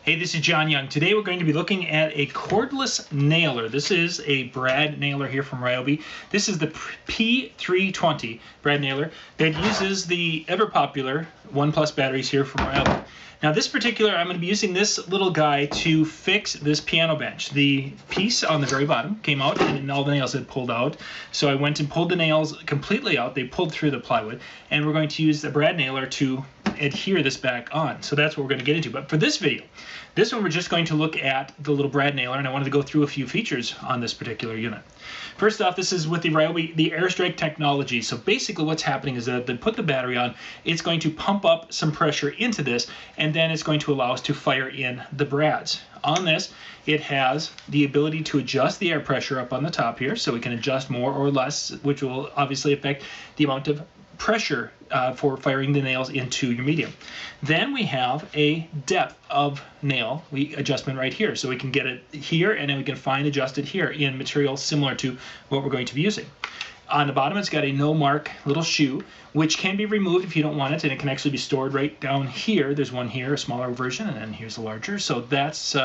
Hey, this is John Young. Today we're going to be looking at a cordless nailer. This is a brad nailer here from Ryobi. This is the P320 brad nailer that uses the ever-popular ONE+ batteries here from Ryobi. Now this particular, I'm going to be using this little guy to fix this piano bench. The piece on the very bottom came out and all the nails had pulled out. So I went and pulled the nails completely out. They pulled through the plywood. And we're going to use the brad nailer to adhere this back on. So that's what we're going to get into. But for this video, this one we're just going to look at the little brad nailer, and I wanted to go through a few features on this particular unit. First off, this is with the Ryobi, the AirStrike Technology. So basically what's happening is that they put the battery on, it's going to pump up some pressure into this, and then it's going to allow us to fire in the brads. On this, it has the ability to adjust the air pressure up on the top here, so we can adjust more or less, which will obviously affect the amount of pressure for firing the nails into your medium. Then we have a depth of nail adjustment right here, so we can get it here and then we can fine adjust it here in material similar to what we're going to be using. On the bottom, it's got a no mark little shoe, which can be removed if you don't want it, and it can actually be stored right down here. There's one here, a smaller version, and then here's a larger. So that's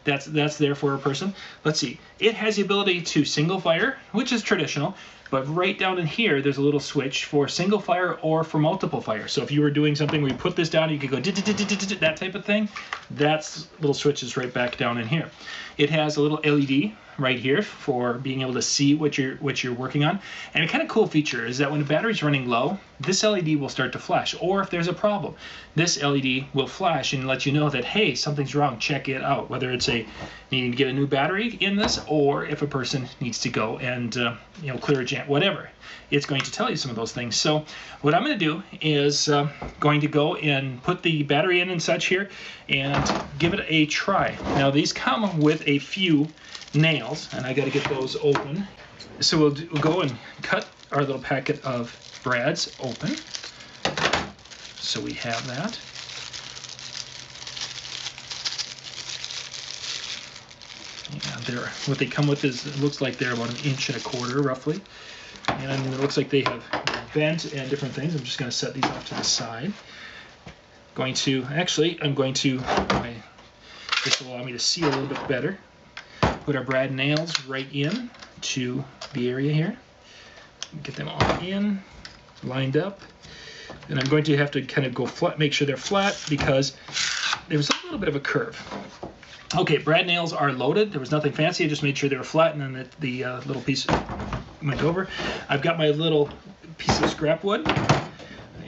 there for a person. Let's see. It has the ability to single fire, which is traditional, but right down in here, there's a little switch for single fire or for multiple fire. So if you were doing something where you put this down, you could go that type of thing. That's little switches right back down in here. It has a little LED right here for being able to see what you're working on. And a kind of cool feature is that when the battery's running low, this LED will start to flash. Or if there's a problem, this LED will flash and let you know that, hey, something's wrong, check it out. Whether it's needing to get a new battery in this, or if a person needs to go and clear a jam, whatever. It's going to tell you some of those things. So what I'm going to do is going to go and put the battery in and such here and give it a try. Now these come with a few nails, and I got to get those open. So we'll go and cut our little packet of brads open. So we have that. And what they come with is, it looks like they're about 1.25 inches roughly. And it looks like they have vent and different things. I'm just going to set these off to the side. This will allow me to see a little bit better. Put our brad nails right in to the area here. Get them all in, lined up. And I'm going to have to kind of go flat, make sure they're flat, because there's a little bit of a curve. Okay, brad nails are loaded. There was nothing fancy. I just made sure they were flat, and then the little piece went over. I've got my little piece of scrap wood,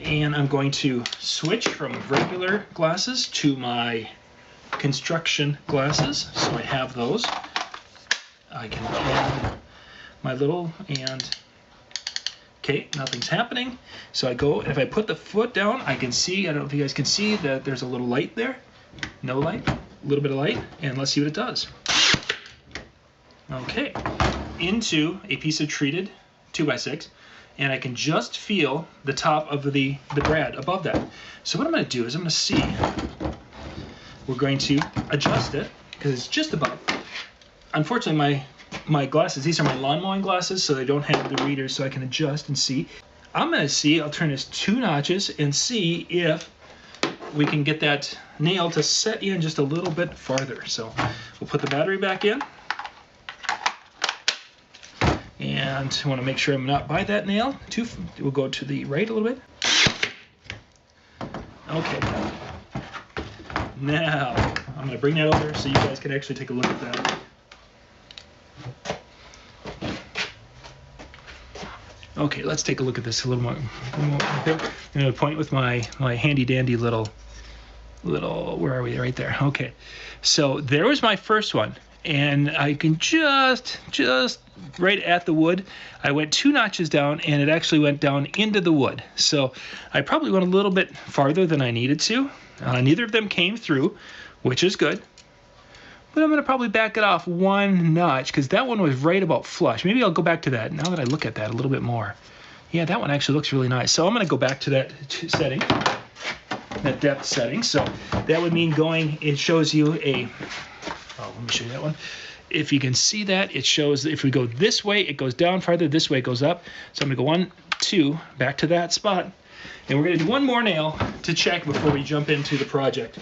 and I'm going to switch from regular glasses to my construction glasses. So I have those. I can add my little, and okay, nothing's happening. So I go, if I put the foot down, I can see, I don't know if you guys can see that there's a little light there. No light, a little bit of light, and let's see what it does. Okay, into a piece of treated 2x6, and I can just feel the top of the brad above that. So what I'm going to do is I'm going to see, we're going to adjust it, because it's just above. Unfortunately, my glasses, these are my lawn mowing glasses, so they don't have the readers, so I can adjust and see. I'm going to see, I'll turn this 2 notches and see if we can get that nail to set in just a little bit farther. So we'll put the battery back in. And I want to make sure I'm not by that nail. We'll go to the right a little bit. Okay. Now, I'm going to bring that over so you guys can actually take a look at that. Okay, let's take a look at this a little more. I'm going to point with my handy dandy little, where are we? Right there. Okay, so there was my first one, and I can just right at the wood. I went 2 notches down, and it actually went down into the wood. So I probably went a little bit farther than I needed to. Neither of them came through, which is good. But I'm going to probably back it off 1 notch, because that one was right about flush. Maybe I'll go back to that now that I look at that a little bit more. Yeah, that one actually looks really nice. So I'm going to go back to that setting, that depth setting. So that would mean it shows you let me show you that one. If you can see that, it shows if we go this way, it goes down farther, this way it goes up. So I'm going to go 1, 2, back to that spot. And we're going to do one more nail to check before we jump into the project.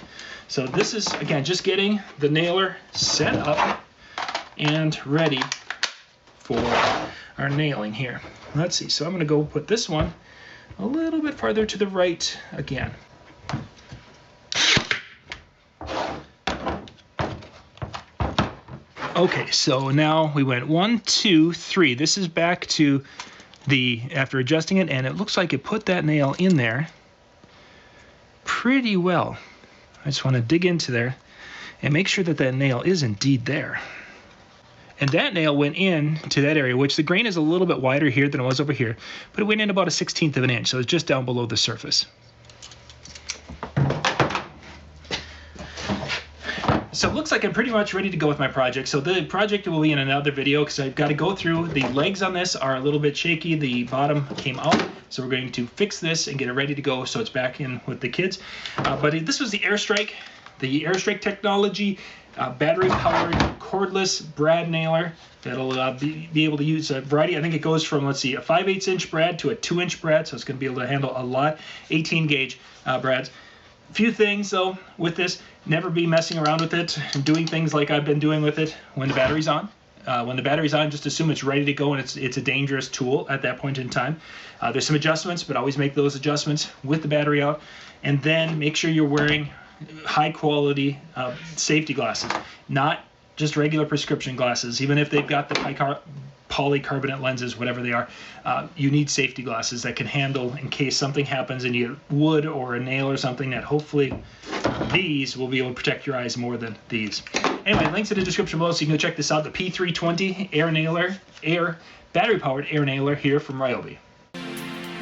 So this is, again, just getting the nailer set up and ready for our nailing here. Let's see, so I'm going to go put this one a little bit farther to the right again. Okay, so now we went 1, 2, 3. This is back to the, after adjusting it, and it looks like it put that nail in there pretty well. I just want to dig into there and make sure that that nail is indeed there. And that nail went in to that area, which the grain is a little bit wider here than it was over here, but it went in about a 1/16 of an inch, so it's just down below the surface. So it looks like I'm pretty much ready to go with my project. So the project will be in another video because I've got to go through. The legs on this are a little bit shaky. The bottom came out. So we're going to fix this and get it ready to go so it's back in with the kids. But this was the AirStrike Technology battery-powered cordless brad nailer that'll be able to use a variety. I think it goes from, let's see, a 5/8 inch brad to a 2-inch brad. So it's going to be able to handle a lot. 18 gauge brads. Few things though with this, never be messing around with it and doing things like I've been doing with it when the battery's on. When the battery's on, just assume it's ready to go, and it's a dangerous tool at that point in time. There's some adjustments, but always make those adjustments with the battery out. And then make sure you're wearing high quality safety glasses, not just regular prescription glasses. Even if they've got the polycarbonate lenses, whatever they are, you need safety glasses that can handle in case something happens and you get wood or a nail or something, that hopefully these will be able to protect your eyes more than these. Anyway, links in the description below so you can go check this out. The P320 battery-powered air nailer here from Ryobi.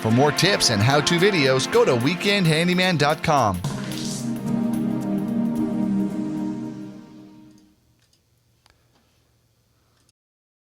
For more tips and how-to videos, go to weekendhandyman.com.